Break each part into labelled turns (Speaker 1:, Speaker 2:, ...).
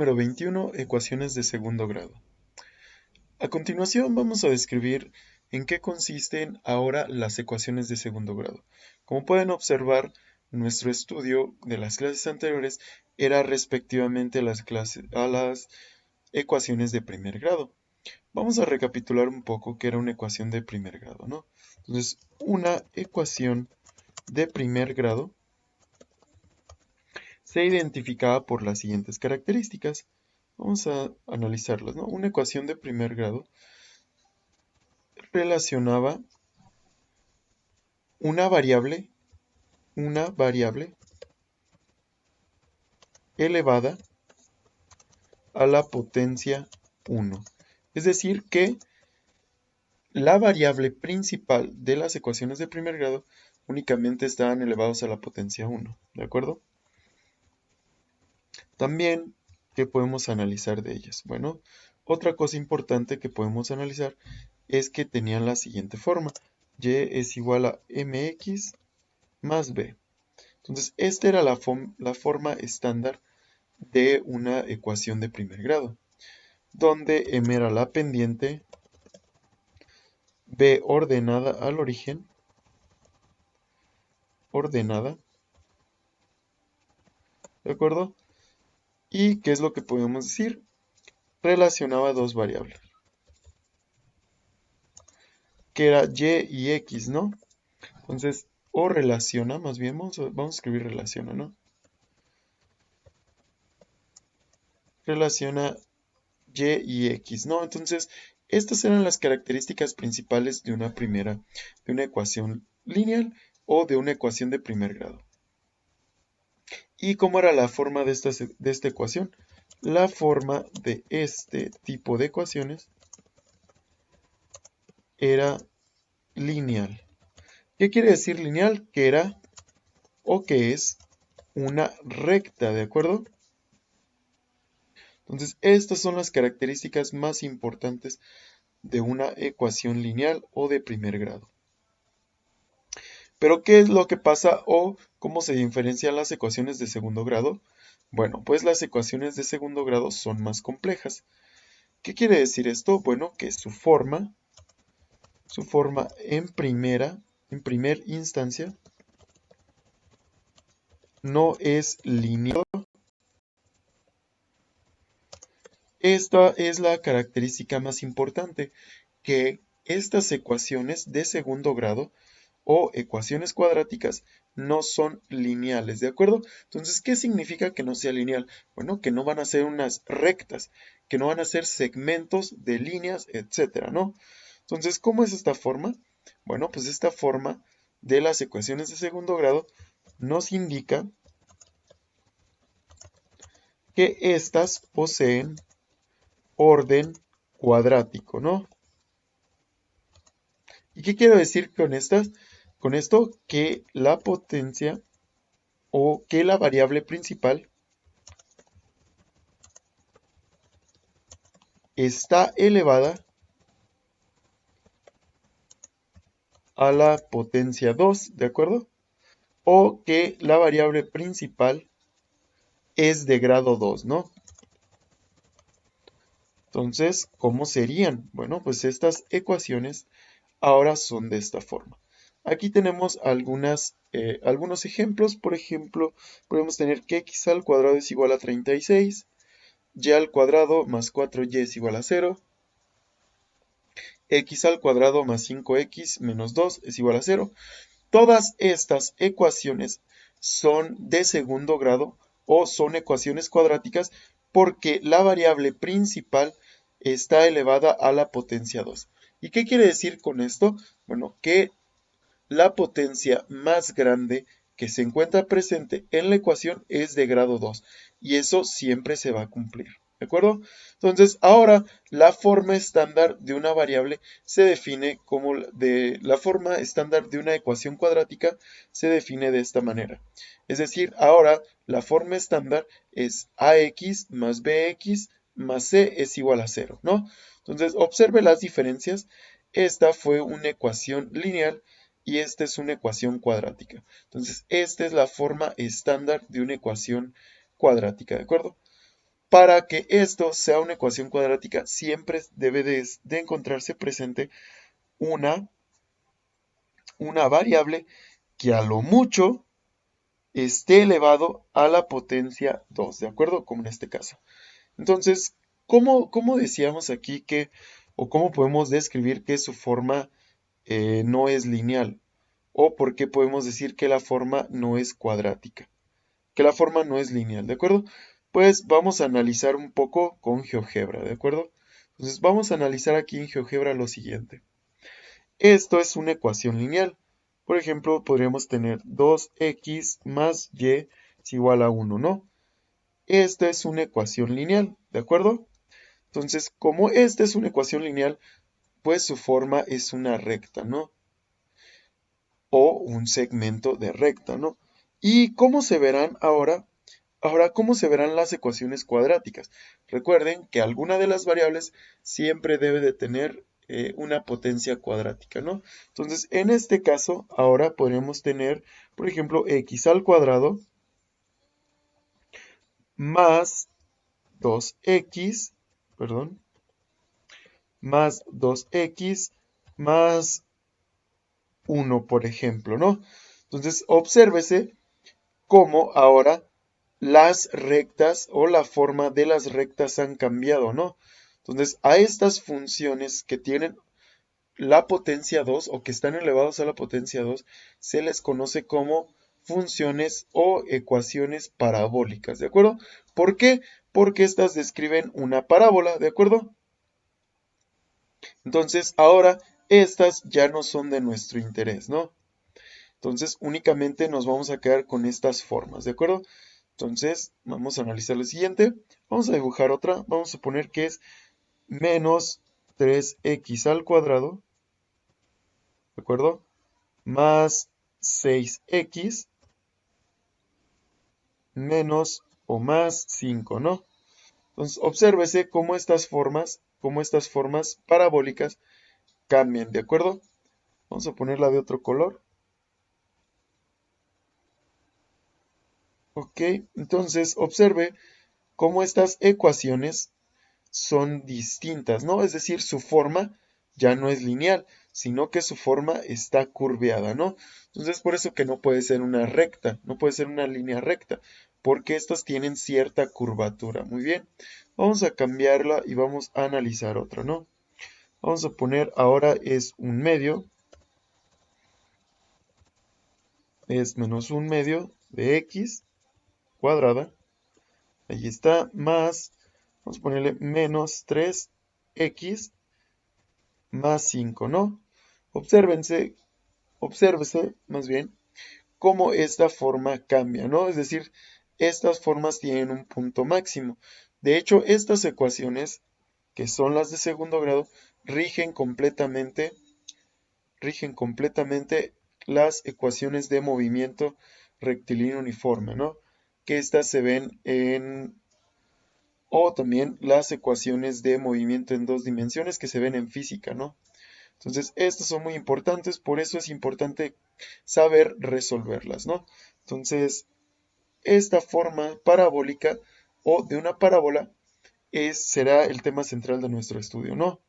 Speaker 1: número 21, ecuaciones de segundo grado. A continuación vamos a describir en qué consisten ahora las ecuaciones de segundo grado. Como pueden observar, nuestro estudio de las clases anteriores era respectivamente a las ecuaciones de primer grado. Vamos a recapitular un poco qué era una ecuación de primer grado, ¿no? Entonces, una ecuación de primer grado se identificaba por las siguientes características. Vamos a analizarlas, ¿no? Una ecuación de primer grado relacionaba una variable elevada a la potencia 1. Es decir, que la variable principal de las ecuaciones de primer grado únicamente estaban elevados a la potencia 1, ¿de acuerdo? También, ¿qué podemos analizar de ellas? Bueno, otra cosa importante que podemos analizar es que tenían la siguiente forma. Y es igual a mx más b. Entonces, esta era la forma estándar de una ecuación de primer grado, donde m era la pendiente, b ordenada al origen, ordenada, ¿de acuerdo? ¿Y qué es lo que podemos decir? Relacionaba dos variables, que era y y x, ¿no? Entonces, o relaciona, más bien, vamos a escribir relaciona, ¿no? Relaciona y y x, ¿no? Entonces, estas eran las características principales de una ecuación lineal o de una ecuación de primer grado. ¿Y cómo era la forma de esta ecuación? La forma de este tipo de ecuaciones era lineal. ¿Qué quiere decir lineal? Que era o que es una recta, ¿de acuerdo? Entonces, estas son las características más importantes de una ecuación lineal o de primer grado. Pero, ¿qué es lo que pasa o cómo se diferencian las ecuaciones de segundo grado? Bueno, pues las ecuaciones de segundo grado son más complejas. ¿Qué quiere decir esto? Bueno, que su forma en primer instancia, no es lineal. Esta es la característica más importante, que estas ecuaciones de segundo grado o ecuaciones cuadráticas no son lineales, ¿de acuerdo? Entonces, ¿qué significa que no sea lineal? Bueno, que no van a ser unas rectas, que no van a ser segmentos de líneas, etcétera, ¿no? Entonces, ¿cómo es esta forma? Bueno, pues esta forma de las ecuaciones de segundo grado nos indica que éstas poseen orden cuadrático, ¿no? ¿Y qué quiero decir con estas? Con esto, que la potencia o que la variable principal está elevada a la potencia 2, ¿de acuerdo? O que la variable principal es de grado 2, ¿no? Entonces, ¿cómo serían? Bueno, pues estas ecuaciones ahora son de esta forma. Aquí tenemos algunos ejemplos. Por ejemplo, podemos tener que x al cuadrado es igual a 36, y al cuadrado más 4y es igual a 0, x al cuadrado más 5x menos 2 es igual a 0. Todas estas ecuaciones son de segundo grado o son ecuaciones cuadráticas porque la variable principal está elevada a la potencia 2. ¿Y qué quiere decir con esto? Bueno, que la potencia más grande que se encuentra presente en la ecuación es de grado 2 y eso siempre se va a cumplir. ¿De acuerdo? Entonces, ahora la forma estándar de una variable se define como la forma estándar de una ecuación cuadrática se define de esta manera. Es decir, ahora la forma estándar es ax más bx más c es igual a 0, ¿no? Entonces, observe las diferencias. Esta fue una ecuación lineal y esta es una ecuación cuadrática. Entonces, esta es la forma estándar de una ecuación cuadrática, ¿de acuerdo? para que esto sea una ecuación cuadrática, siempre debe de encontrarse presente una variable que a lo mucho esté elevado a la potencia 2, ¿de acuerdo? Como en este caso. Entonces, ¿cómo decíamos aquí que, o cómo podemos describir que su forma no es lineal? ¿O por qué podemos decir que la forma no es cuadrática? Que la forma no es lineal, ¿de acuerdo? Pues vamos a analizar un poco con GeoGebra, ¿de acuerdo? Entonces vamos a analizar aquí en GeoGebra lo siguiente. Esto es una ecuación lineal. Por ejemplo, podríamos tener 2x más y es igual a 1, ¿no? Esta es una ecuación lineal, ¿de acuerdo? Entonces, como esta es una ecuación lineal, pues su forma es una recta, ¿no? O un segmento de recta, ¿no? ¿Y cómo se verán ahora? Ahora, ¿cómo se verán las ecuaciones cuadráticas? Recuerden que alguna de las variables siempre debe de tener una potencia cuadrática, ¿no? Entonces, en este caso, ahora podríamos tener, por ejemplo, x al cuadrado más 2x, perdón, más 2x más 1, por ejemplo, ¿no? Entonces, obsérvese cómo ahora las rectas o la forma de las rectas han cambiado, ¿no? Entonces, a estas funciones que tienen la potencia 2 o que están elevados a la potencia 2 se les conoce como funciones o ecuaciones parabólicas, ¿de acuerdo? ¿Por qué? Porque estas describen una parábola, ¿de acuerdo? Entonces, ahora estas ya no son de nuestro interés, ¿no? Entonces, únicamente nos vamos a quedar con estas formas, ¿de acuerdo? Entonces, vamos a analizar lo siguiente. Vamos a dibujar otra. Vamos a suponer que es menos 3x al cuadrado, ¿de acuerdo? Más 6x menos o más 5, ¿no? Entonces, obsérvese cómo estas formas parabólicas cambian, ¿de acuerdo? Vamos a ponerla de otro color. Ok, entonces observe cómo estas ecuaciones son distintas, ¿no? Es decir, su forma ya no es lineal, sino que su forma está curveada, ¿no? Entonces, por eso que no puede ser una recta, no puede ser una línea recta, porque estas tienen cierta curvatura. Muy bien, vamos a cambiarla y vamos a analizar otra, ¿no? Vamos a poner ahora es un medio, es menos un medio de x cuadrada, ahí está, más, vamos a ponerle menos 3x más 5, ¿no? Obsérvense, obsérvese más bien cómo esta forma cambia, ¿no? Es decir, estas formas tienen un punto máximo. De hecho, estas ecuaciones, que son las de segundo grado, rigen completamente las ecuaciones de movimiento rectilíneo uniforme, ¿no? Que estas se ven en, o también las ecuaciones de movimiento en dos dimensiones que se ven en física, ¿no? Entonces, estas son muy importantes, por eso es importante saber resolverlas, ¿no? Entonces, esta forma parabólica o de una parábola será el tema central de nuestro estudio, ¿no?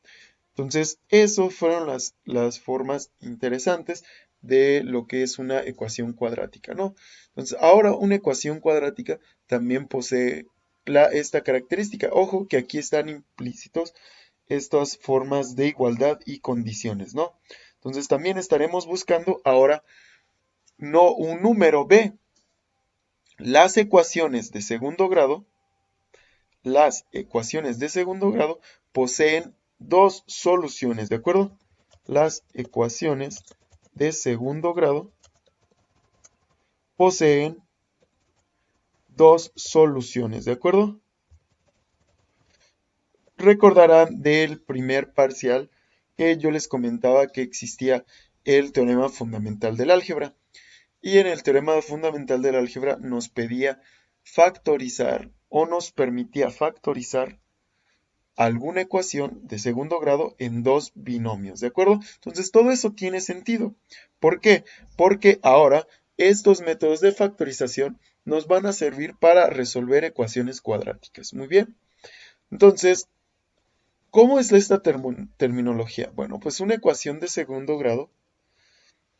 Speaker 1: Entonces, eso fueron las formas interesantes de lo que es una ecuación cuadrática, ¿no? Entonces, ahora una ecuación cuadrática también posee esta característica. Ojo que aquí están implícitos estas formas de igualdad y condiciones, ¿no? Entonces, también estaremos buscando ahora no un número B. Las ecuaciones de segundo grado, poseen dos soluciones, ¿de acuerdo? Las ecuaciones de segundo grado poseen dos soluciones, ¿de acuerdo? Recordarán del primer parcial que yo les comentaba que existía el teorema fundamental del álgebra. Y en el teorema fundamental del álgebra nos pedía factorizar o nos permitía factorizar alguna ecuación de segundo grado en dos binomios, ¿de acuerdo? Entonces todo eso tiene sentido. ¿Por qué? Porque ahora estos métodos de factorización nos van a servir para resolver ecuaciones cuadráticas. Muy bien. Entonces, ¿cómo es esta terminología? Bueno, pues una ecuación de segundo grado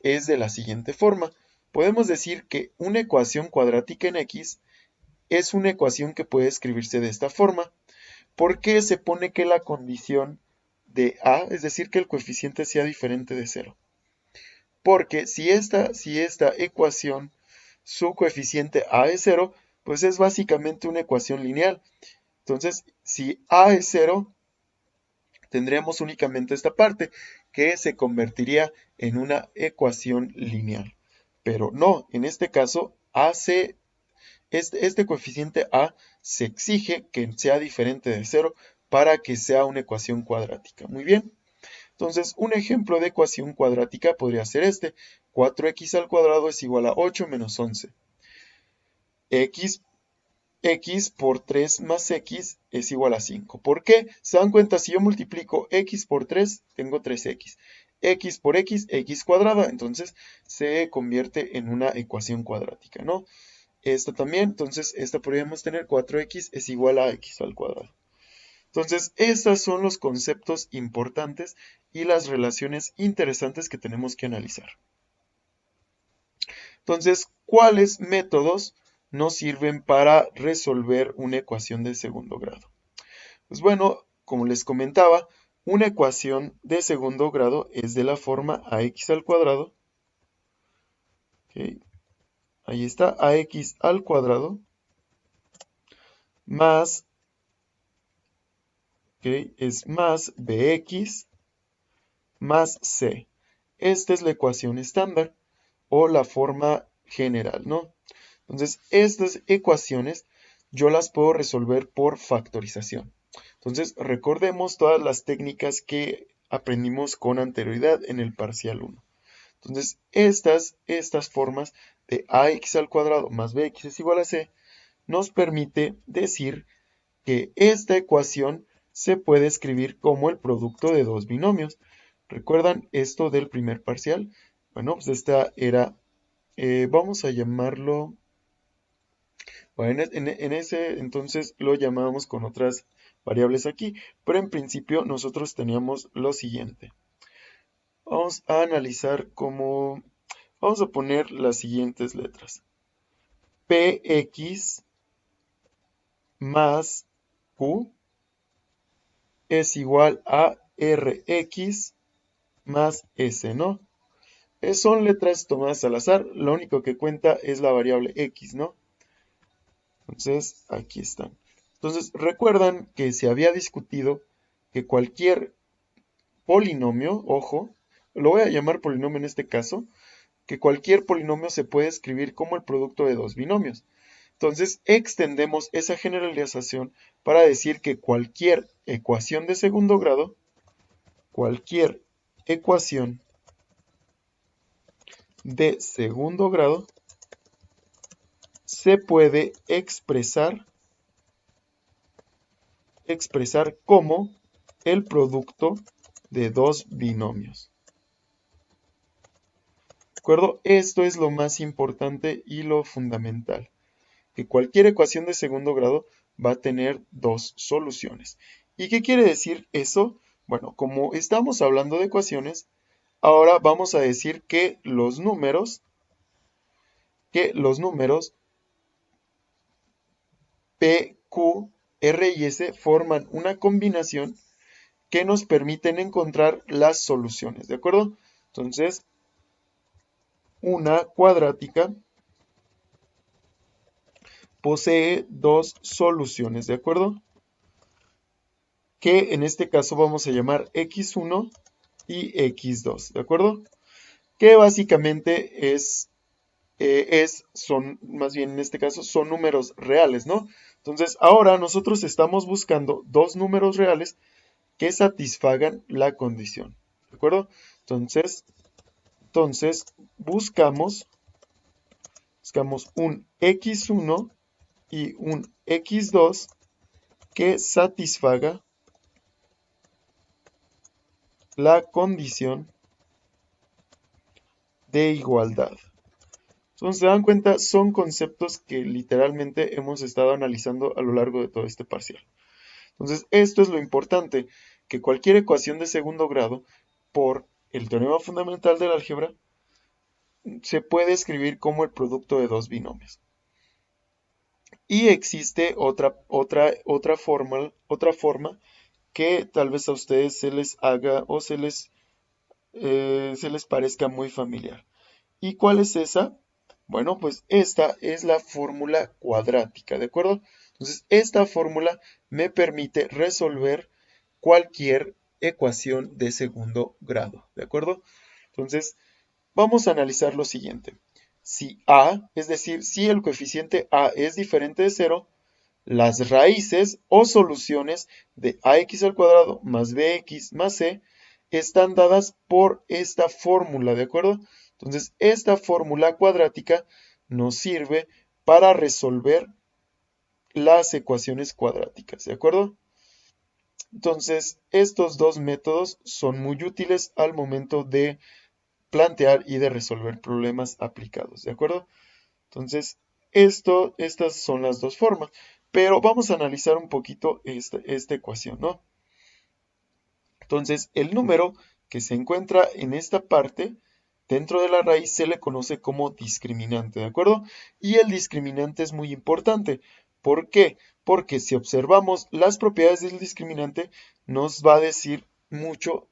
Speaker 1: es de la siguiente forma. Podemos decir que una ecuación cuadrática en X es una ecuación que puede escribirse de esta forma. ¿Por qué se pone que la condición de A, es decir, que el coeficiente sea diferente de 0? Porque si esta ecuación, su coeficiente A es 0, pues es básicamente una ecuación lineal. Entonces, si A es 0, tendríamos únicamente esta parte, que se convertiría en una ecuación lineal. Pero no, en este caso, este coeficiente A se exige que sea diferente de 0 para que sea una ecuación cuadrática. Muy bien. Entonces, un ejemplo de ecuación cuadrática podría ser este. 4x al cuadrado es igual a 8 menos 11. X por 3 más x es igual a 5. ¿Por qué? Se dan cuenta, si yo multiplico x por 3, tengo 3x. X por x cuadrada, entonces se convierte en una ecuación cuadrática, ¿no? Esta también, entonces esta podríamos tener 4x es igual a x al cuadrado. Entonces, estos son los conceptos importantes y las relaciones interesantes que tenemos que analizar. Entonces, ¿cuáles métodos nos sirven para resolver una ecuación de segundo grado? Pues bueno, como les comentaba, una ecuación de segundo grado es de la forma ax al cuadrado. ¿Okay? Ahí está, ax al cuadrado más, ¿okay? Es más bx más c. Esta es la ecuación estándar o la forma general, ¿no? Entonces, estas ecuaciones yo las puedo resolver por factorización. Entonces, recordemos todas las técnicas que aprendimos con anterioridad en el parcial 1. Entonces, estas formas de ax al cuadrado más bx es igual a c nos permite decir que esta ecuación se puede escribir como el producto de dos binomios. ¿Recuerdan esto del primer parcial? Bueno, pues esta era, vamos a llamarlo, bueno, en ese entonces lo llamábamos con otras variables aquí, pero en principio nosotros teníamos lo siguiente. Vamos a analizar cómo, vamos a poner las siguientes letras. Px más q es igual a rx más s, ¿no? Son letras tomadas al azar, lo único que cuenta es la variable x, ¿no? Entonces, aquí están. Entonces, recuerdan que se había discutido que cualquier polinomio, ojo, lo voy a llamar polinomio en este caso, que cualquier polinomio se puede escribir como el producto de dos binomios. Entonces, extendemos esa generalización para decir que cualquier ecuación de segundo grado, cualquier ecuación de segundo grado se puede expresar como el producto de dos binomios. ¿De acuerdo? Esto es lo más importante y lo fundamental, que cualquier ecuación de segundo grado va a tener dos soluciones. ¿Y qué quiere decir eso? Bueno, como estamos hablando de ecuaciones, ahora vamos a decir que los números P, Q, R y S forman una combinación que nos permiten encontrar las soluciones, ¿de acuerdo? Entonces, una cuadrática posee dos soluciones, ¿de acuerdo? Que en este caso vamos a llamar x1 y x2, ¿de acuerdo? Que básicamente son, más bien en este caso, son números reales, ¿no? Entonces, ahora nosotros estamos buscando dos números reales que satisfagan la condición, ¿de acuerdo? Entonces buscamos un x1 y un x2 que satisfaga la condición de igualdad. Entonces, se dan cuenta, son conceptos que literalmente hemos estado analizando a lo largo de todo este parcial. Entonces, esto es lo importante, que cualquier ecuación de segundo grado, por el teorema fundamental del álgebra, se puede escribir como el producto de dos binomios. Y existe otra forma que tal vez a ustedes se les haga o se les parezca muy familiar. ¿Y cuál es esa? Bueno, pues esta es la fórmula cuadrática, ¿de acuerdo? Entonces, esta fórmula me permite resolver cualquier ecuación de segundo grado, ¿de acuerdo? Entonces, vamos a analizar lo siguiente. Si a, es decir, si el coeficiente a es diferente de 0, las raíces o soluciones de ax al cuadrado más bx más c están dadas por esta fórmula, ¿de acuerdo? Entonces, esta fórmula cuadrática nos sirve para resolver las ecuaciones cuadráticas, ¿de acuerdo? Entonces, estos dos métodos son muy útiles al momento de plantear y de resolver problemas aplicados, ¿de acuerdo? Entonces, estas son las dos formas, pero vamos a analizar un poquito esta ecuación, ¿no? Entonces, el número que se encuentra en esta parte, dentro de la raíz, se le conoce como discriminante, ¿de acuerdo? Y el discriminante es muy importante. ¿Por qué? Porque si observamos las propiedades del discriminante, nos va a decir mucho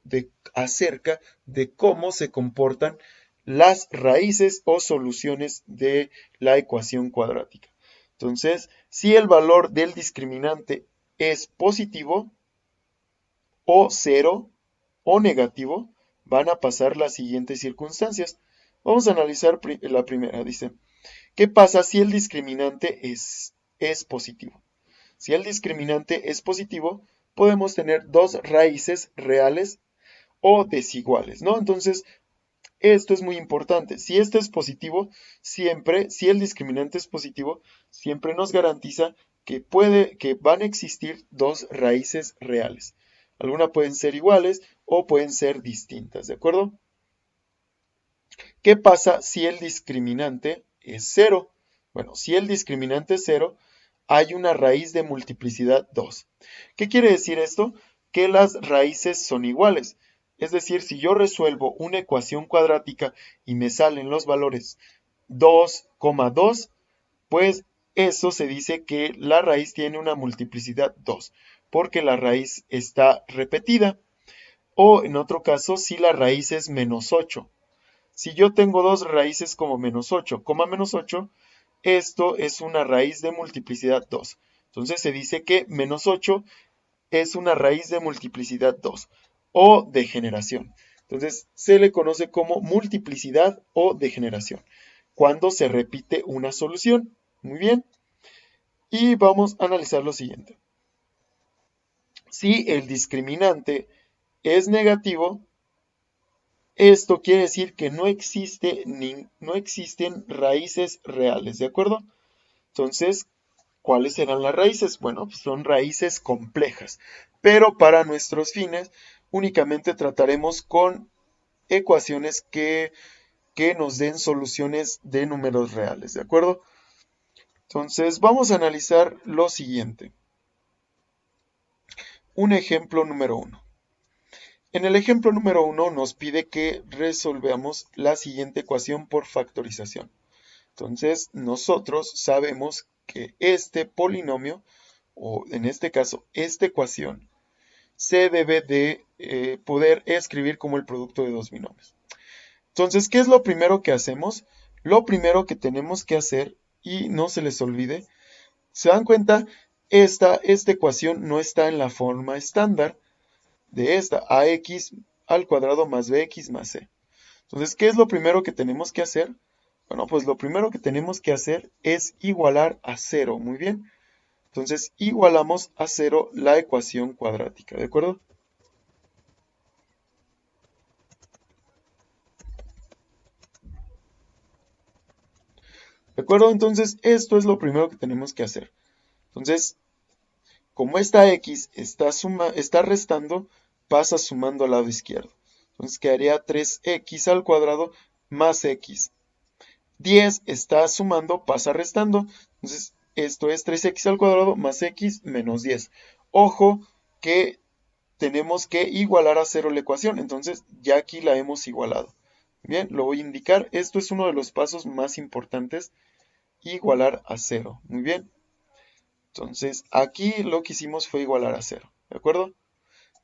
Speaker 1: acerca de cómo se comportan las raíces o soluciones de la ecuación cuadrática. Entonces, si el valor del discriminante es positivo, o 0 o negativo, van a pasar las siguientes circunstancias. Vamos a analizar la primera. Dice, ¿qué pasa si el discriminante es positivo? Si el discriminante es positivo, podemos tener dos raíces reales o desiguales, ¿no? Entonces, esto es muy importante. Si este es positivo, si el discriminante es positivo, siempre nos garantiza que van a existir dos raíces reales. Algunas pueden ser iguales o pueden ser distintas, ¿de acuerdo? ¿Qué pasa si el discriminante es 0? Bueno, si el discriminante es 0, hay una raíz de multiplicidad 2. ¿Qué quiere decir esto? Que las raíces son iguales. Es decir, si yo resuelvo una ecuación cuadrática y me salen los valores 2,2, pues eso se dice que la raíz tiene una multiplicidad 2, porque la raíz está repetida. O en otro caso, si la raíz es menos 8. Si yo tengo dos raíces como menos 8, menos 8, esto es una raíz de multiplicidad 2. Entonces se dice que menos 8 es una raíz de multiplicidad 2 o degeneración. Entonces se le conoce como multiplicidad o degeneración cuando se repite una solución. Muy bien. Y vamos a analizar lo siguiente. Si el discriminante es negativo, esto quiere decir que no existen raíces reales, ¿de acuerdo? Entonces, ¿cuáles serán las raíces? Bueno, pues son raíces complejas, pero para nuestros fines únicamente trataremos con ecuaciones que nos den soluciones de números reales, ¿de acuerdo? Entonces, vamos a analizar lo siguiente. Un ejemplo número 1. En el ejemplo número 1 nos pide que resolvamos la siguiente ecuación por factorización. Entonces, nosotros sabemos que este polinomio, o en este caso, esta ecuación, se debe de poder escribir como el producto de dos binomios. Entonces, ¿qué es lo primero que hacemos? Lo primero que tenemos que hacer, y no se les olvide, ¿se dan cuenta? Esta ecuación no está en la forma estándar de esta, ax al cuadrado más bx más c. Entonces, ¿qué es lo primero que tenemos que hacer? Bueno, pues lo primero que tenemos que hacer es igualar a 0, muy bien. Entonces, igualamos a 0 la ecuación cuadrática, ¿de acuerdo? ¿De acuerdo? Entonces, esto es lo primero que tenemos que hacer. Entonces, como esta x está restando, pasa sumando al lado izquierdo. Entonces, quedaría 3x al cuadrado más x. 10 está sumando, pasa restando. Entonces, esto es 3x al cuadrado más x menos 10. Ojo que tenemos que igualar a 0 la ecuación. Entonces, ya aquí la hemos igualado. Bien, lo voy a indicar. Esto es uno de los pasos más importantes. Igualar a 0. Muy bien. Entonces, aquí lo que hicimos fue igualar a 0. ¿De acuerdo?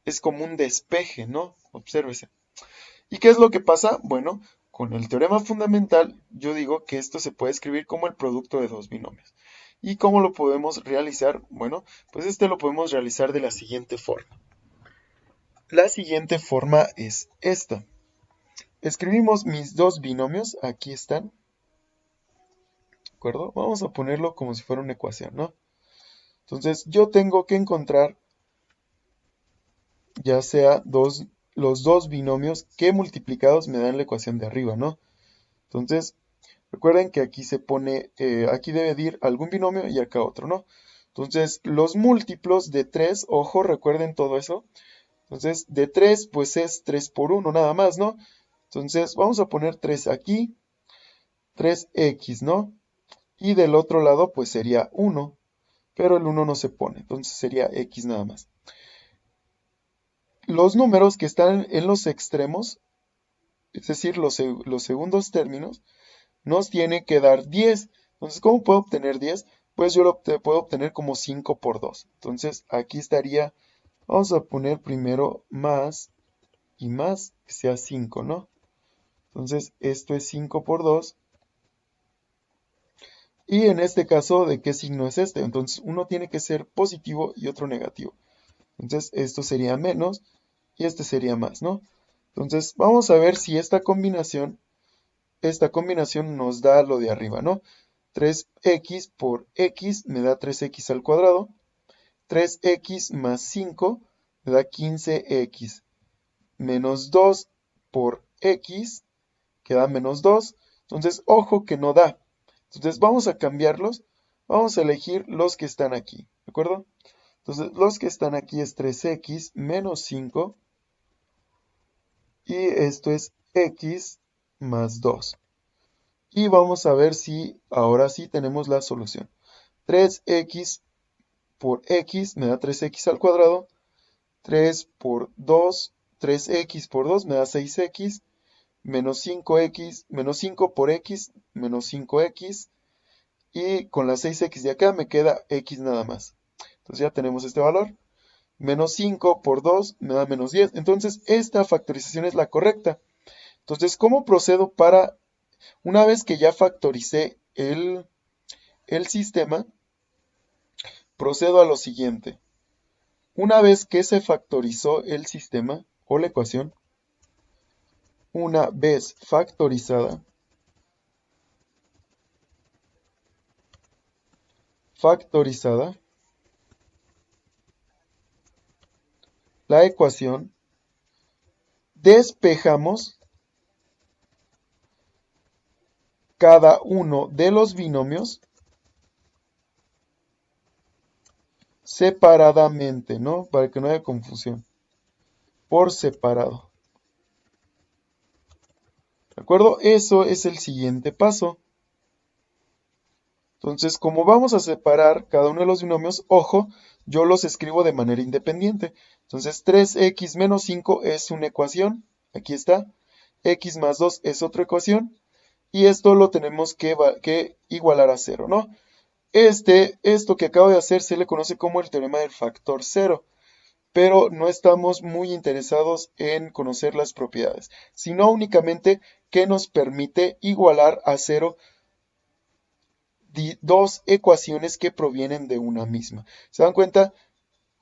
Speaker 1: Es como un despeje, ¿no? Obsérvese. ¿Y qué es lo que pasa? Bueno, con el teorema fundamental, yo digo que esto se puede escribir como el producto de dos binomios. ¿Y cómo lo podemos realizar? Bueno, pues este lo podemos realizar de la siguiente forma. La siguiente forma es esta. Escribimos mis dos binomios, aquí están. ¿De acuerdo? Vamos a ponerlo como si fuera una ecuación, ¿no? Entonces, yo tengo que encontrar ya sea los dos binomios que multiplicados me dan la ecuación de arriba, ¿no? Entonces, recuerden que aquí se pone, aquí debe de ir algún binomio y acá otro, ¿no? Entonces, los múltiplos de 3, ojo, recuerden todo eso. Entonces, de 3, pues es 3 por 1 nada más, ¿no? Entonces, vamos a poner 3 aquí, 3x, ¿no? Y del otro lado, pues sería 1, pero el 1 no se pone, entonces sería x nada más. Los números que están en los extremos, es decir, los segundos términos, nos tiene que dar 10. Entonces, ¿cómo puedo obtener 10? Pues yo lo puedo obtener como 5 por 2. Entonces, aquí estaría, vamos a poner primero más y más, que sea 5, ¿no? Entonces, esto es 5 por 2. Y en este caso, ¿de qué signo es este? Entonces, uno tiene que ser positivo y otro negativo. Entonces, esto sería menos y este sería más, ¿no? Entonces, vamos a ver si esta combinación nos da lo de arriba, ¿no? 3x por x me da 3x al cuadrado. 3x más 5 me da 15x. Menos 2 por x queda menos 2. Entonces, ojo que no da. Entonces, vamos a cambiarlos. Vamos a elegir los que están aquí, ¿de acuerdo? Entonces, los que están aquí es 3x menos 5. Y esto es x más 2. Y vamos a ver si ahora sí tenemos la solución. 3x por x me da 3x al cuadrado. 3 por 2, 3x por 2 me da 6x. Menos 5x, menos 5 por x, menos 5x. Y con las 6x de acá me queda x nada más. Entonces ya tenemos este valor. Menos 5 por 2 me da menos 10. Entonces esta factorización es la correcta. Entonces, ¿cómo procedo para, una vez que ya factoricé el sistema, procedo a lo siguiente? Una vez que se factorizó el sistema o la ecuación, una vez factorizada, la ecuación, despejamos cada uno de los binomios separadamente, ¿no? Para que no haya confusión. Por separado. ¿De acuerdo? Eso es el siguiente paso. Entonces, como vamos a separar cada uno de los binomios, ojo, yo los escribo de manera independiente. Entonces, 3x menos 5 es una ecuación. Aquí está. X más 2 es otra ecuación. Y esto lo tenemos que igualar a 0, ¿no? Esto que acabo de hacer se le conoce como el teorema del factor 0. Pero no estamos muy interesados en conocer las propiedades, sino únicamente que nos permite igualar a 0 dos ecuaciones que provienen de una misma. ¿Se dan cuenta?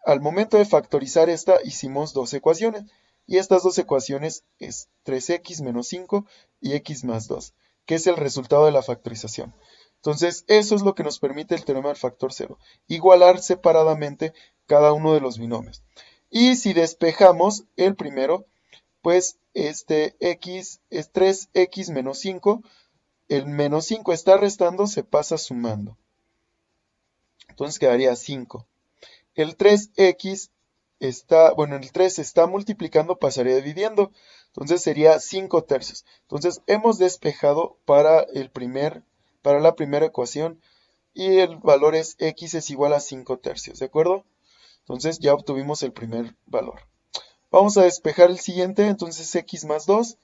Speaker 1: Al momento de factorizar esta, hicimos dos ecuaciones. Y estas dos ecuaciones es 3x menos 5 y x más 2, que es el resultado de la factorización. Entonces, eso es lo que nos permite el teorema del factor 0. Igualar separadamente cada uno de los binomios. Y si despejamos el primero, pues este x es 3x menos 5. El menos 5 está restando, se pasa sumando. Entonces quedaría 5. El 3x está, bueno, el 3 se está multiplicando, pasaría dividiendo. Entonces sería 5 tercios. Entonces hemos despejado para la primera ecuación y el valor es x es igual a 5 tercios, ¿de acuerdo? Entonces ya obtuvimos el primer valor. Vamos a despejar el siguiente, entonces x más 2,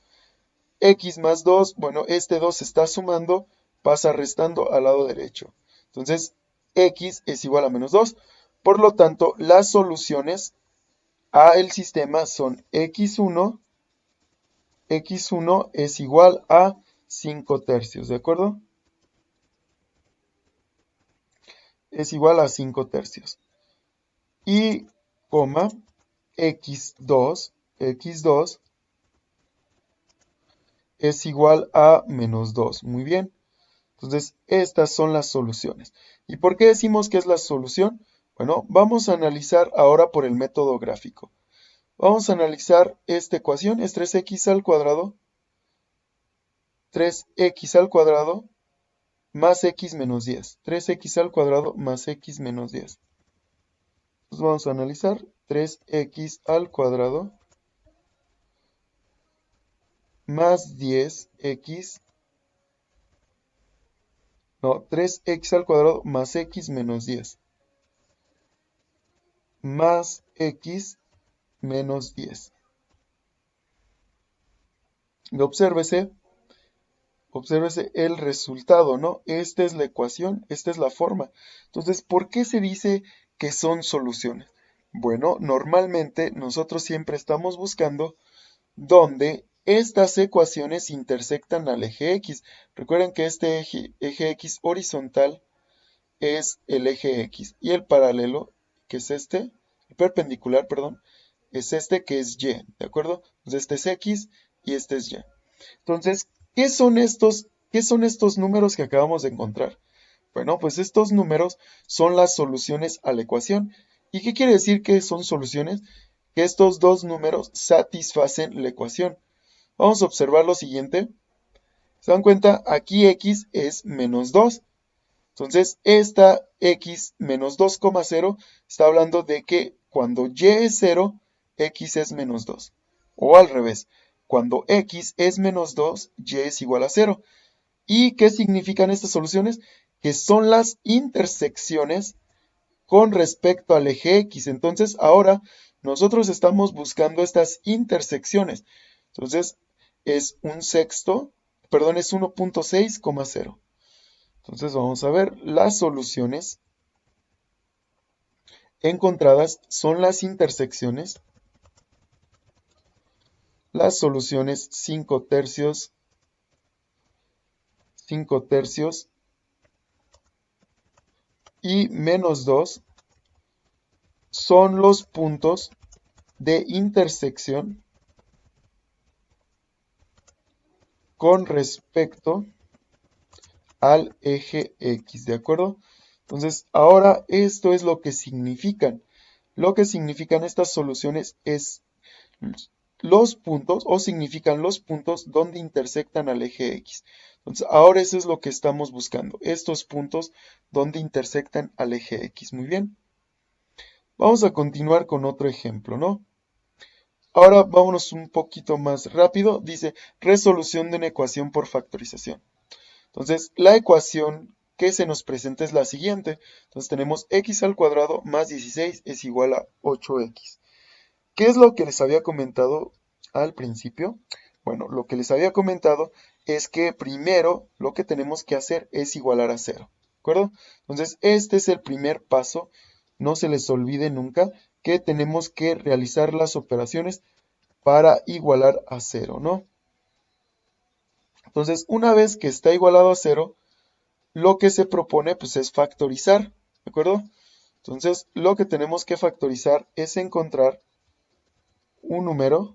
Speaker 1: bueno, este 2 se está sumando, pasa restando al lado derecho. Entonces x es igual a menos 2. Por lo tanto, las soluciones a el sistema son x1 es igual a 5 tercios, ¿de acuerdo? Es igual a 5 tercios. Y, coma, x2 es igual a menos 2. Muy bien. Entonces, estas son las soluciones. ¿Y por qué decimos que es la solución? Bueno, vamos a analizar ahora por el método gráfico. Vamos a analizar esta ecuación, es 3x al cuadrado, 3x al cuadrado más x menos 10. 3x al cuadrado más x menos 10. Entonces vamos a analizar 3x al cuadrado más 10x, no, 3x al cuadrado más x menos 10. Más x menos 10. Y obsérvese el resultado, ¿no? Esta es la ecuación, esta es la forma. Entonces, ¿por qué se dice que son soluciones? Bueno, normalmente nosotros siempre estamos buscando donde estas ecuaciones intersectan al eje X. Recuerden que este eje X horizontal es el eje X y el paralelo, que es este, el perpendicular, perdón, es este que es Y, ¿de acuerdo? Entonces este es X y este es Y. Entonces, qué son estos números que acabamos de encontrar? Bueno, pues estos números son las soluciones a la ecuación. ¿Y qué quiere decir que son soluciones? Que estos dos números satisfacen la ecuación. Vamos a observar lo siguiente. ¿Se dan cuenta? Aquí x es menos 2. Entonces, esta x menos 2,0 está hablando de que cuando y es 0, x es menos 2. O al revés, cuando x es menos 2, y es igual a 0. ¿Y qué significan estas soluciones? Que son las intersecciones con respecto al eje X. Entonces, ahora nosotros estamos buscando estas intersecciones. Entonces, es un sexto, perdón, es 1.6,0. Entonces, vamos a ver, las soluciones encontradas son las soluciones 5 tercios, 5 tercios y menos 2 son los puntos de intersección con respecto al eje X, ¿de acuerdo? Entonces, ahora esto es lo que significan. Lo que significan estas soluciones es los puntos o significan los puntos donde intersectan al eje X. Entonces, ahora eso es lo que estamos buscando, estos puntos donde intersectan al eje X. Muy bien. Vamos a continuar con otro ejemplo, ¿no? Ahora vámonos un poquito más rápido. Dice resolución de una ecuación por factorización. Entonces, la ecuación que se nos presenta es la siguiente. Entonces, tenemos x al cuadrado más 16 es igual a 8x. ¿Qué es lo que les había comentado al principio? Bueno, lo que les había comentado es que primero lo que tenemos que hacer es igualar a 0. ¿De acuerdo? Entonces, este es el primer paso. No se les olvide nunca que tenemos que realizar las operaciones para igualar a 0, ¿no? Entonces, una vez que está igualado a 0, lo que se propone pues es factorizar, ¿de acuerdo? Entonces, lo que tenemos que factorizar es encontrar un número.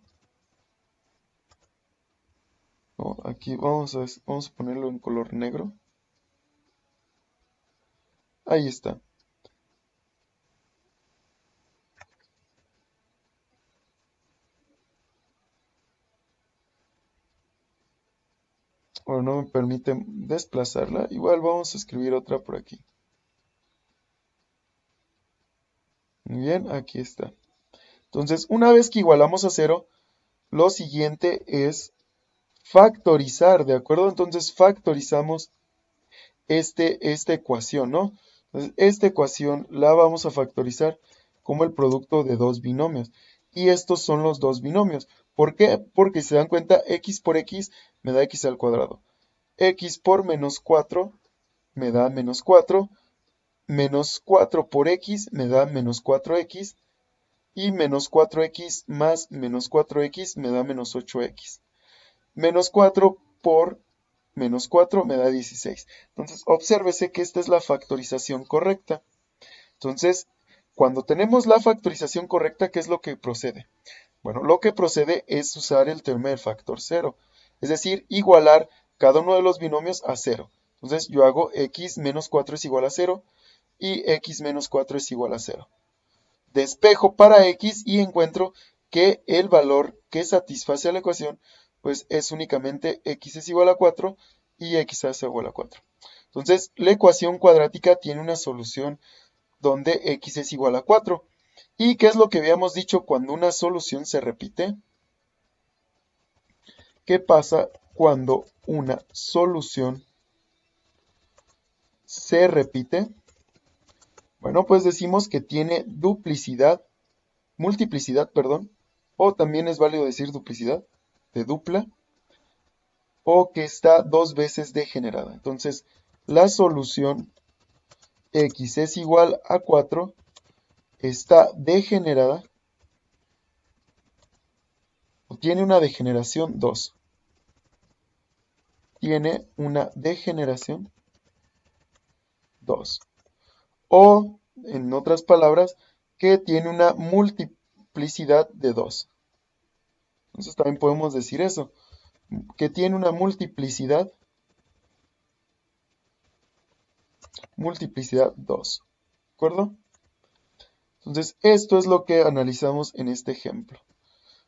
Speaker 1: No, aquí vamos a ponerlo en color negro. Ahí está. Bueno, no me permite desplazarla. Igual vamos a escribir otra por aquí. Muy bien, aquí está. Entonces, una vez que igualamos a 0, lo siguiente es factorizar, ¿de acuerdo? Entonces, factorizamos esta ecuación, ¿no? Entonces, esta ecuación la vamos a factorizar como el producto de dos binomios. Y estos son los dos binomios. ¿Por qué? Porque si se dan cuenta, x por x me da x al cuadrado. X por menos 4 me da menos 4. Menos 4 por x me da menos 4x. Y menos 4x más menos 4x me da menos 8x. Menos 4 por menos 4 me da 16. Entonces, obsérvese que esta es la factorización correcta. Entonces, cuando tenemos la factorización correcta, ¿qué es lo que procede? Bueno, lo que procede es usar el teorema del factor cero. Es decir, igualar cada uno de los binomios a 0. Entonces, yo hago x menos 4 es igual a 0 y x menos 4 es igual a 0. Despejo para x y encuentro que el valor que satisface a la ecuación pues es únicamente x es igual a 4 y x es igual a 4. Entonces, la ecuación cuadrática tiene una solución donde x es igual a 4. ¿Y qué es lo que habíamos dicho cuando una solución se repite? ¿Qué pasa cuando una solución se repite? Bueno, pues decimos que tiene multiplicidad, perdón, o también es válido decir duplicidad, de dupla, o que está dos veces degenerada. Entonces, la solución x es igual a 4 está degenerada, o tiene una degeneración 2. Tiene una degeneración 2. O, en otras palabras, que tiene una multiplicidad de 2. Entonces también podemos decir eso, que tiene una multiplicidad 2. ¿De acuerdo? Entonces, esto es lo que analizamos en este ejemplo.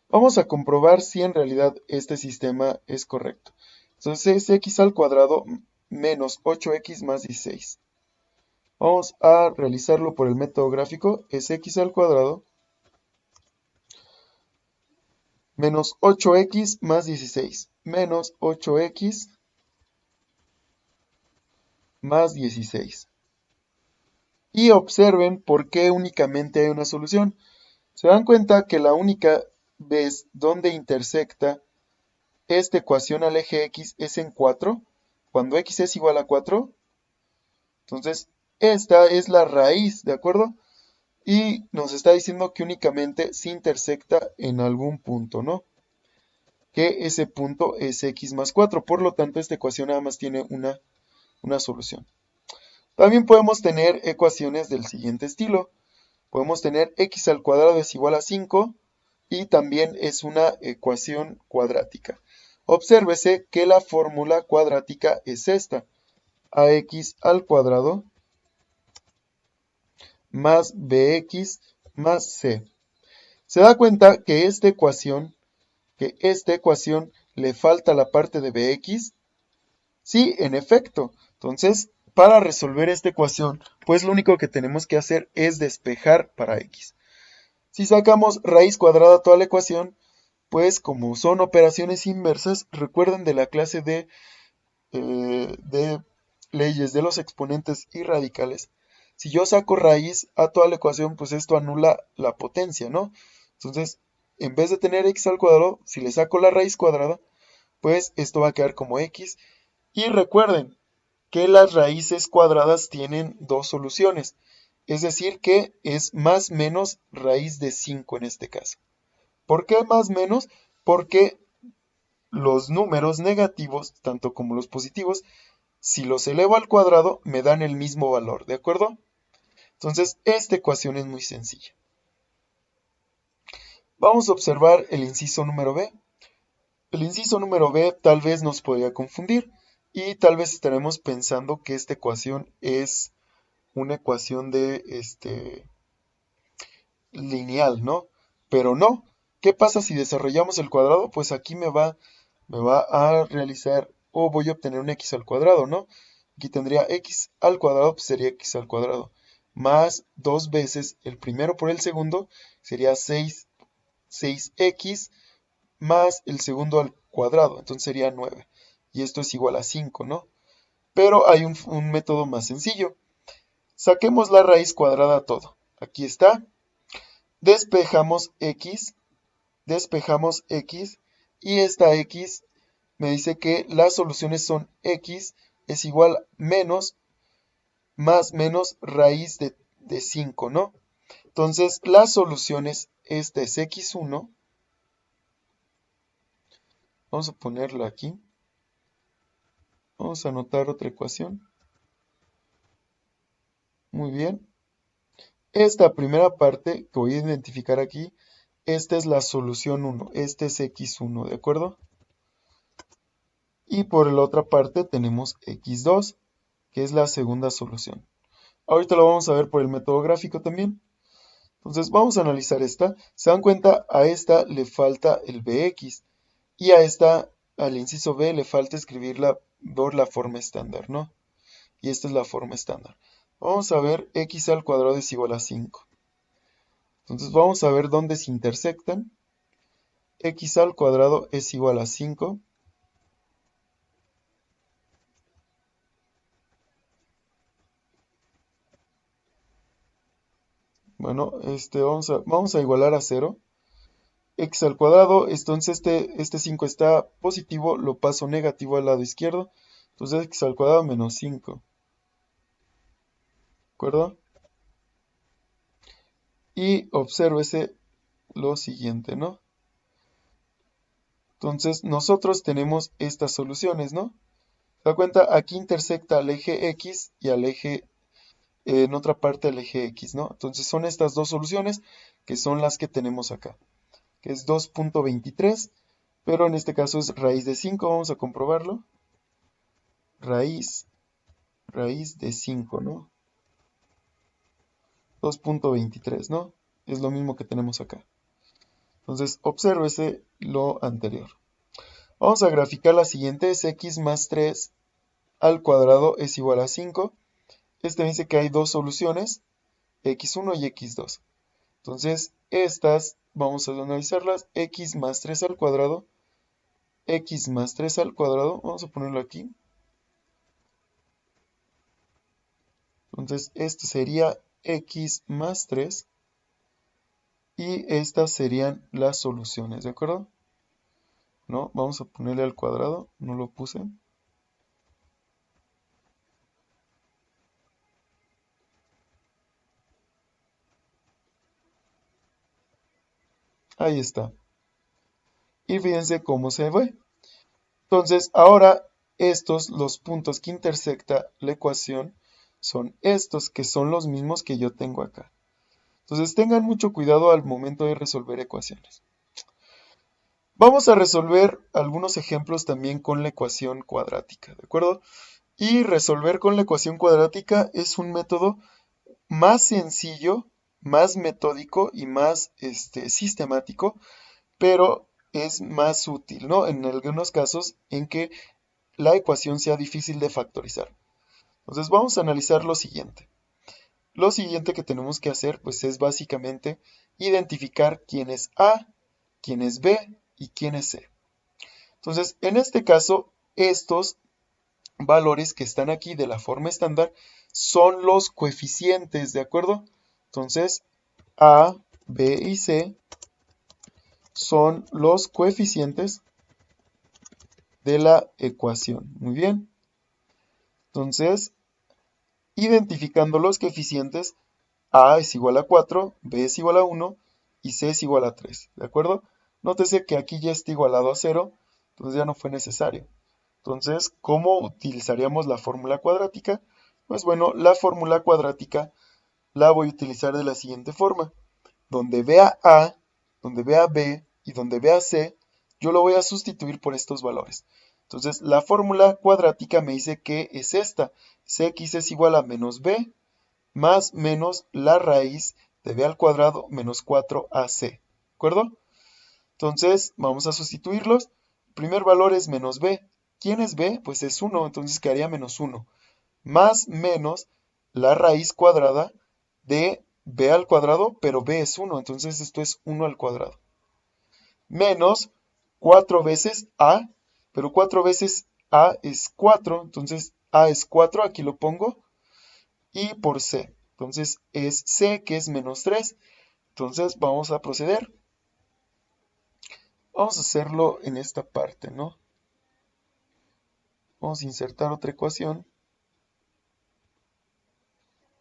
Speaker 1: Vamos a comprobar si en realidad este sistema es correcto. Entonces, es x al cuadrado menos 8x más 16. Vamos a realizarlo por el método gráfico. Es x al cuadrado menos 8x más 16. Menos 8x más 16. Y observen por qué únicamente hay una solución. Se dan cuenta que la única vez donde intersecta esta ecuación al eje x es en 4, cuando x es igual a 4. Entonces, esta es la raíz, ¿de acuerdo? Y nos está diciendo que únicamente se intersecta en algún punto, ¿no? Que ese punto es x más 4. Por lo tanto, esta ecuación nada más tiene una solución. También podemos tener ecuaciones del siguiente estilo. Podemos tener x al cuadrado es igual a 5 y también es una ecuación cuadrática. Obsérvese que la fórmula cuadrática es esta. Ax al cuadrado más bx más c. Se da cuenta que esta ecuación le falta la parte de bx. Sí, en efecto. Entonces, para resolver esta ecuación, pues lo único que tenemos que hacer es despejar para x. Si sacamos raíz cuadrada a toda la ecuación, pues como son operaciones inversas, recuerden de la clase de leyes de los exponentes y radicales. Si yo saco raíz a toda la ecuación, pues esto anula la potencia, ¿no? Entonces, en vez de tener x al cuadrado, si le saco la raíz cuadrada, pues esto va a quedar como x. Y recuerden que las raíces cuadradas tienen dos soluciones. Es decir, que es más menos raíz de 5 en este caso. ¿Por qué más menos? Porque los números negativos, tanto como los positivos, si los elevo al cuadrado, me dan el mismo valor, ¿de acuerdo? Entonces, esta ecuación es muy sencilla. Vamos a observar el inciso número B. El inciso número B tal vez nos podría confundir y tal vez estaremos pensando que esta ecuación es una ecuación de lineal, ¿no? Pero no. ¿Qué pasa si desarrollamos el cuadrado? Pues aquí me va a realizar o voy a obtener un x al cuadrado, ¿no? Aquí tendría x al cuadrado, pues sería x al cuadrado, más dos veces el primero por el segundo, sería 6 6x más el segundo al cuadrado, entonces sería 9. Y esto es igual a 5, ¿no? Pero hay un método más sencillo. Saquemos la raíz cuadrada a todo. Aquí está. Despejamos x, y esta x me dice que las soluciones son x es igual menos más menos raíz de 5, ¿no? Entonces, las soluciones, esta es x1. Vamos a ponerlo aquí. Vamos a anotar otra ecuación. Muy bien. Esta primera parte que voy a identificar aquí, esta es la solución 1. Este es x1, ¿de acuerdo? Y por la otra parte tenemos x2, que es la segunda solución. Ahorita lo vamos a ver por el método gráfico también. Entonces vamos a analizar esta. Se dan cuenta, a esta le falta el bx. Y a esta, al inciso B, le falta escribirla por la forma estándar, ¿no? Y esta es la forma estándar. Vamos a ver, x al cuadrado es igual a 5. Entonces vamos a ver dónde se intersectan. X al cuadrado es igual a 5. Bueno, vamos a igualar a 0. X al cuadrado, entonces este 5 está positivo, lo paso negativo al lado izquierdo. Entonces x al cuadrado menos 5. ¿De acuerdo? Y obsérvese lo siguiente, ¿no? Entonces nosotros tenemos estas soluciones, ¿no? ¿Se da cuenta? Aquí intersecta al eje X y al eje, en otra parte al eje X, ¿no? Entonces son estas dos soluciones que son las que tenemos acá, que es 2.23, pero en este caso es raíz de 5, vamos a comprobarlo. Raíz de 5, ¿no? 2.23, ¿no? Es lo mismo que tenemos acá. Entonces, obsérvese lo anterior. Vamos a graficar la siguiente, es x más 3 al cuadrado es igual a 5. Este me dice que hay dos soluciones, x1 y x2. Entonces, estas vamos a analizarlas, x más 3 al cuadrado, vamos a ponerlo aquí. Entonces, esto sería x más 3 y estas serían las soluciones, ¿de acuerdo? No, vamos a ponerle al cuadrado, no lo puse. Ahí está. Y fíjense cómo se ve. Entonces, ahora los puntos que intersecta la ecuación son estos, que son los mismos que yo tengo acá. Entonces, tengan mucho cuidado al momento de resolver ecuaciones. Vamos a resolver algunos ejemplos también con la ecuación cuadrática, ¿de acuerdo? Y resolver con la ecuación cuadrática es un método más sencillo, más metódico y más sistemático, pero es más útil, ¿no? En algunos casos en que la ecuación sea difícil de factorizar. Entonces vamos a analizar lo siguiente. Lo siguiente que tenemos que hacer pues es básicamente identificar quién es A, quién es B y quién es C. Entonces en este caso estos valores que están aquí de la forma estándar son los coeficientes, ¿de acuerdo? Entonces A, B y C son los coeficientes de la ecuación. Muy bien. Entonces, identificando los coeficientes, A es igual a 4, B es igual a 1 y C es igual a 3. ¿De acuerdo? Nótese que aquí ya está igualado a 0, entonces ya no fue necesario. Entonces, ¿cómo utilizaríamos la fórmula cuadrática? Pues bueno, la fórmula cuadrática la voy a utilizar de la siguiente forma. Donde vea A, donde vea B y donde vea C, yo lo voy a sustituir por estos valores. Entonces, la fórmula cuadrática me dice que es esta. Cx es igual a menos b más menos la raíz de b al cuadrado menos 4ac. ¿De acuerdo? Entonces, vamos a sustituirlos. El primer valor es menos b. ¿Quién es b? Pues es 1, entonces quedaría menos 1. Más menos la raíz cuadrada de b al cuadrado, pero b es 1, entonces esto es 1 al cuadrado. menos 4 veces A, pero 4 veces A es 4, entonces A es 4, aquí lo pongo, y por C. Entonces es C, que es menos 3. Entonces vamos a proceder. Vamos a hacerlo en esta parte, ¿no? Vamos a insertar otra ecuación.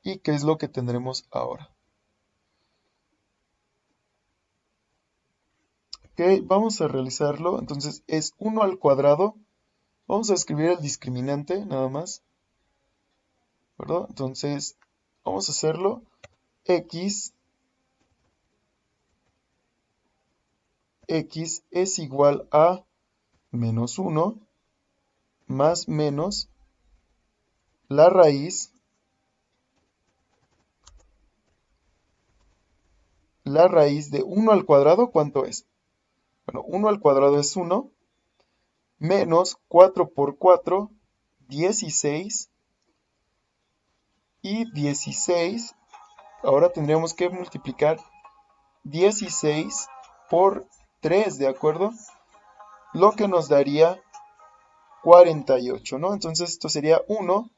Speaker 1: ¿Y qué es lo que tendremos ahora? Ok, vamos a realizarlo. Entonces es 1 al cuadrado. Vamos a escribir el discriminante nada más, ¿verdad? Entonces vamos a hacerlo. X es igual a menos 1 más menos la raíz de 1 al cuadrado, ¿cuánto es? Bueno, 1 al cuadrado es 1, menos 4 por 4, 16, y 16, ahora tendríamos que multiplicar 16 por 3, ¿de acuerdo? Lo que nos daría 48, ¿no? Entonces esto sería 1,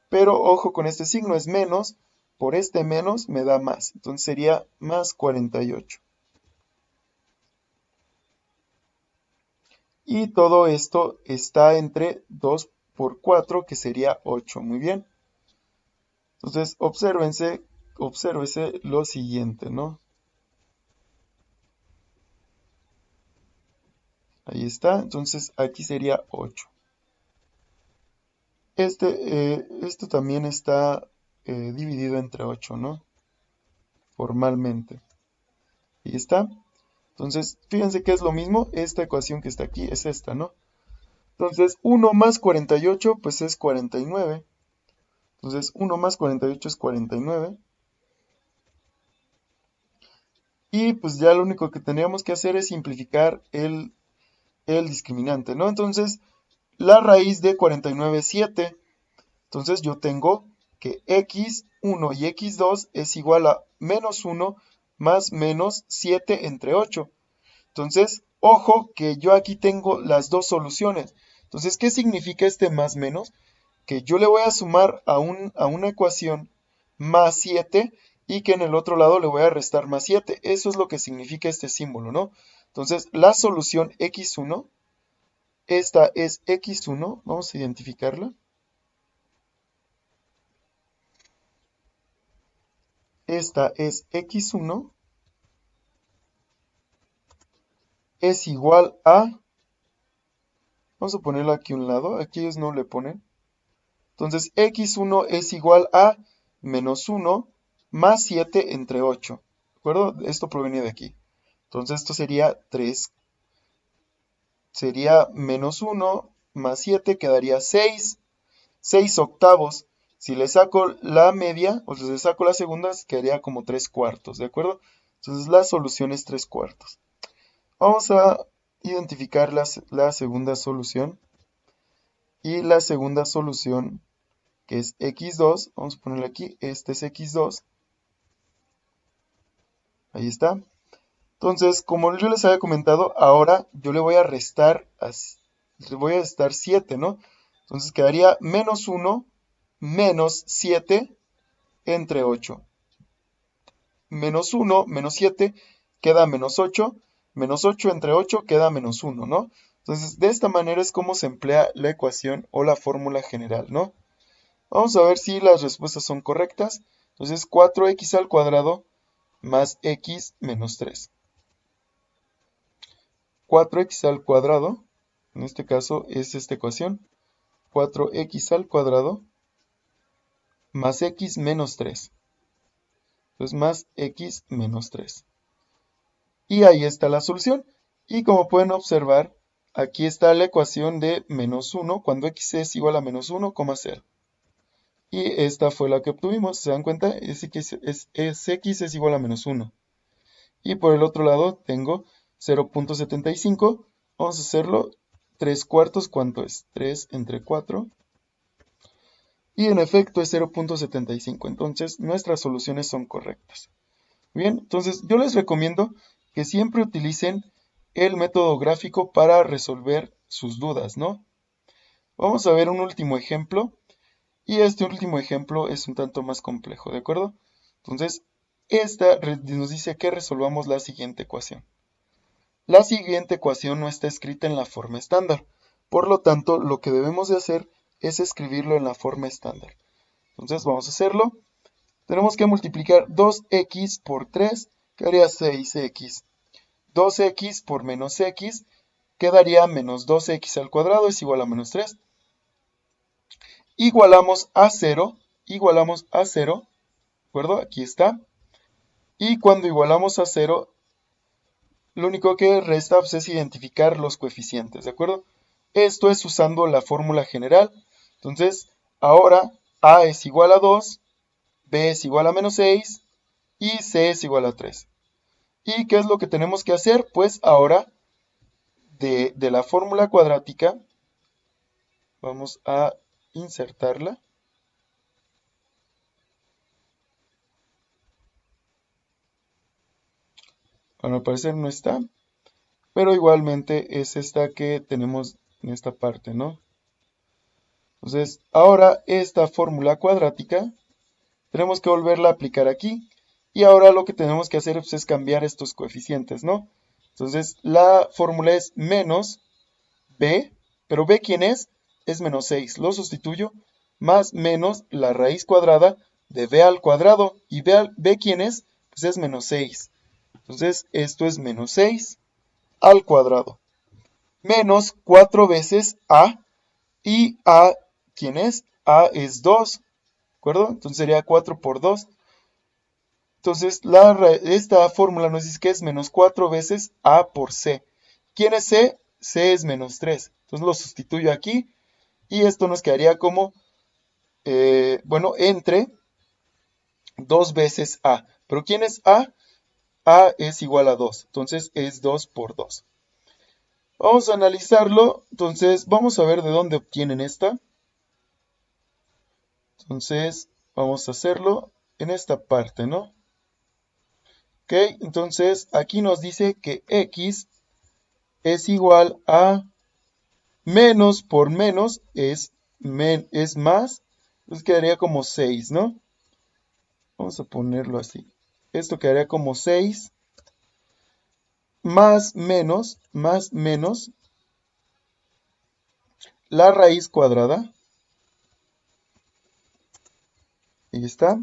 Speaker 1: pero ojo con este signo, es menos, por este menos me da más, entonces sería más 48. Y todo esto está entre 2 por 4, que sería 8. Muy bien. Entonces, obsérvese lo siguiente, ¿no? Ahí está. Entonces, aquí sería 8. Esto también está dividido entre 8, ¿no? Formalmente. Ahí está. Entonces, fíjense que es lo mismo. Esta ecuación que está aquí es esta, ¿no? Entonces, 1 más 48, pues es 49. Entonces, 1 más 48 es 49. Y pues ya lo único que tendríamos que hacer es simplificar el discriminante, ¿no? Entonces, la raíz de 49 es 7. Entonces, yo tengo que x1 y x2 es igual a menos 1 más menos 7 entre 8. Entonces, ojo que yo aquí tengo las dos soluciones. Entonces, ¿qué significa este más menos? Que yo le voy a sumar a una ecuación más 7 y que en el otro lado le voy a restar más 7. Eso es lo que significa este símbolo, ¿no? Entonces, la solución x1, esta es x1, vamos a identificarla. Esta es x1, es igual a, vamos a ponerla aquí a un lado, aquí ellos no le ponen. Entonces, x1 es igual a menos 1 más 7 entre 8. ¿De acuerdo? Esto proviene de aquí. Entonces, esto sería 3. Sería menos 1 más 7, quedaría 6. 6 octavos. Si le saco la media, o si le saco las segundas, quedaría como 3 cuartos. ¿De acuerdo? Entonces, la solución es 3 cuartos. Vamos a identificar la segunda solución. Y la segunda solución, que es x2, vamos a ponerle aquí, este es x2. Ahí está. Entonces, como yo les había comentado, ahora yo le voy a restar 7, ¿no? Entonces quedaría menos 1 menos 7 entre 8. Menos 1 menos 7 queda menos 8. Menos 8 entre 8 queda menos 1, ¿no? Entonces, de esta manera es como se emplea la ecuación o la fórmula general, ¿no? Vamos a ver si las respuestas son correctas. Entonces, 4x al cuadrado más x menos 3. 4x al cuadrado, en este caso es esta ecuación, 4x al cuadrado más x menos 3. Entonces, más x menos 3. Y ahí está la solución. Y como pueden observar, aquí está la ecuación de menos 1 cuando x es igual a menos 1,0. Y esta fue la que obtuvimos. ¿Se dan cuenta? X es igual a menos 1. Y por el otro lado tengo 0.75. Vamos a hacerlo 3 cuartos. ¿Cuánto es? 3 entre 4. Y en efecto es 0.75. Entonces nuestras soluciones son correctas. Bien, entonces yo les recomiendo que siempre utilicen el método gráfico para resolver sus dudas, ¿no? Vamos a ver un último ejemplo. Y este último ejemplo es un tanto más complejo, ¿de acuerdo? Entonces, esta nos dice que resolvamos la siguiente ecuación. La siguiente ecuación no está escrita en la forma estándar. Por lo tanto, lo que debemos de hacer es escribirlo en la forma estándar. Entonces, vamos a hacerlo. Tenemos que multiplicar 2x por 3, que haría 6x. 2x por menos x, quedaría menos 2x al cuadrado es igual a menos 3. Igualamos a 0, ¿de acuerdo? Aquí está. Y cuando igualamos a 0, lo único que resta pues, es identificar los coeficientes, ¿de acuerdo? Esto es usando la fórmula general. Entonces, ahora a es igual a 2, b es igual a menos 6 y c es igual a 3. ¿Y qué es lo que tenemos que hacer? Pues ahora, de la fórmula cuadrática, vamos a insertarla. Bueno, al parecer no está, pero igualmente es esta que tenemos en esta parte, ¿no? Entonces, ahora esta fórmula cuadrática tenemos que volverla a aplicar aquí. Y ahora lo que tenemos que hacer pues, es cambiar estos coeficientes, ¿no? Entonces, la fórmula es menos b, pero b ¿quién es? Es menos 6. Lo sustituyo más menos la raíz cuadrada de b al cuadrado. ¿Y b quién es? Pues es menos 6. Entonces, esto es menos 6 al cuadrado. Menos 4 veces a. Y a, ¿quién es? A es 2, ¿de acuerdo? Entonces sería 4 por 2. Entonces, esta fórmula nos dice que es menos 4 veces a por c. ¿Quién es c? C es menos 3. Entonces lo sustituyo aquí. Y esto nos quedaría como, bueno, entre 2 veces a. ¿Pero quién es a? A es igual a 2. Entonces es 2 por 2. Vamos a analizarlo. Entonces, vamos a ver de dónde obtienen esta. Entonces, vamos a hacerlo en esta parte, ¿no? Ok, entonces aquí nos dice que x es igual a menos por menos es más. Entonces quedaría como 6, ¿no? Vamos a ponerlo así. Esto quedaría como 6 más menos la raíz cuadrada. Ahí está.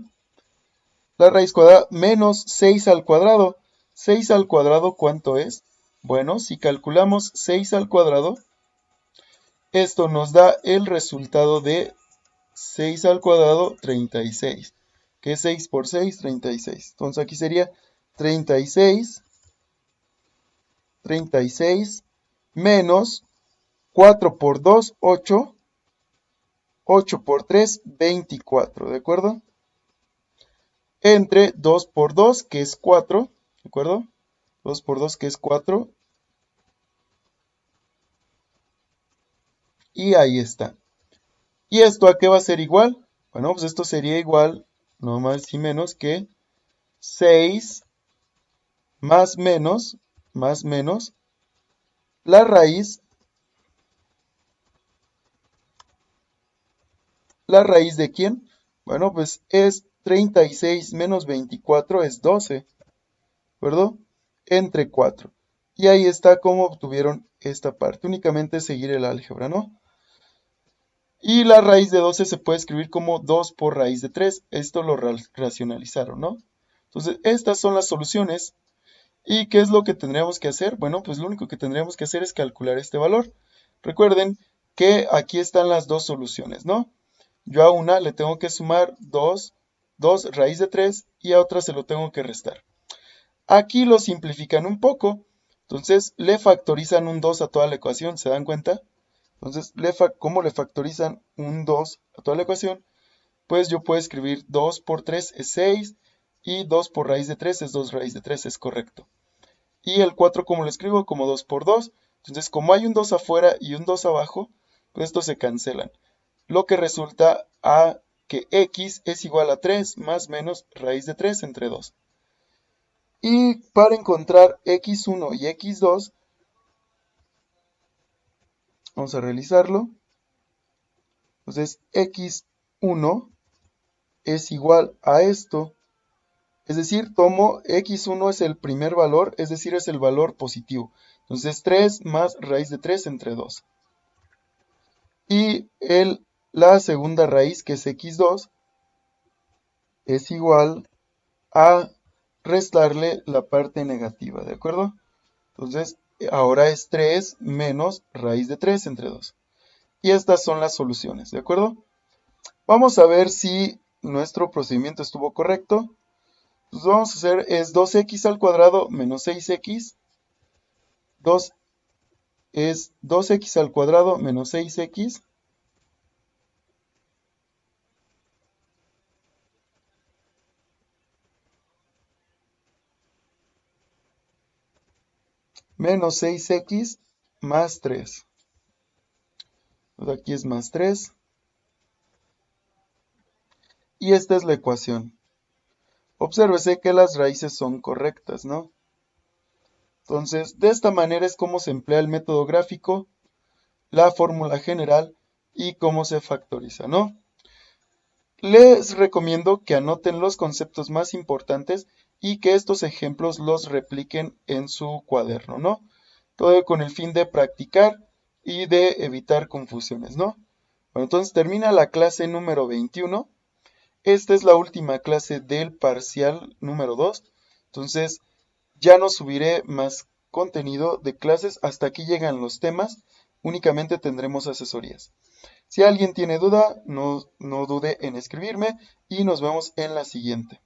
Speaker 1: La raíz cuadrada menos 6 al cuadrado. 6 al cuadrado, ¿cuánto es? Bueno, si calculamos 6 al cuadrado, esto nos da el resultado de 6 al cuadrado, 36. ¿Qué es 6 por 6? 36. Entonces aquí sería 36 menos 4 por 2, 8. 8 por 3, 24, ¿de acuerdo? Entre 2 por 2, que es 4, ¿de acuerdo? 2 por 2, que es 4. Y ahí está. ¿Y esto a qué va a ser igual? Bueno, pues esto sería igual, no más y menos que 6 más menos, la raíz de quién? Bueno, pues es 36 menos 24 es 12, ¿de acuerdo? Entre 4. Y ahí está cómo obtuvieron esta parte. Únicamente seguir el álgebra, ¿no? Y la raíz de 12 se puede escribir como 2 por raíz de 3. Esto lo racionalizaron, ¿no? Entonces, estas son las soluciones. ¿Y qué es lo que tendríamos que hacer? Bueno, pues lo único que tendríamos que hacer es calcular este valor. Recuerden que aquí están las dos soluciones, ¿no? Yo a una le tengo que sumar 2 raíz de 3 y a otra se lo tengo que restar. Aquí lo simplifican un poco, entonces le factorizan un 2 a toda la ecuación, ¿se dan cuenta? Entonces, ¿cómo le factorizan un 2 a toda la ecuación? Pues yo puedo escribir 2 por 3 es 6 y 2 por raíz de 3 es 2 raíz de 3, es correcto. Y el 4, ¿cómo lo escribo? Como 2 por 2. Entonces, como hay un 2 afuera y un 2 abajo, pues estos se cancelan. Lo que resulta a que x es igual a 3 más menos raíz de 3 entre 2. Y para encontrar x1 y x2, Vamos a realizarlo. Entonces, x1 es igual a esto. Es decir, tomo x1 es el primer valor, es decir, es el valor positivo. Entonces, 3 más raíz de 3 entre 2. Y la segunda raíz, que es x2, es igual a restarle la parte negativa, ¿de acuerdo? Entonces, ahora es 3 menos raíz de 3 entre 2. Y estas son las soluciones, ¿de acuerdo? Vamos a ver si nuestro procedimiento estuvo correcto. Pues vamos a hacer es 2x al cuadrado menos 6x. 2 es 2x al cuadrado menos 6x. Menos 6x más 3. Pues aquí es más 3. Y esta es la ecuación. Obsérvese que las raíces son correctas, ¿no? Entonces, de esta manera es como se emplea el método gráfico, la fórmula general y cómo se factoriza, ¿no? Les recomiendo que anoten los conceptos más importantes y que estos ejemplos los repliquen en su cuaderno, ¿no? Todo con el fin de practicar y de evitar confusiones, ¿no? Bueno, entonces termina la clase número 21. Esta es la última clase del parcial número 2. Entonces, ya no subiré más contenido de clases. Hasta aquí llegan los temas. Únicamente tendremos asesorías. Si alguien tiene duda, no dude en escribirme y nos vemos en la siguiente.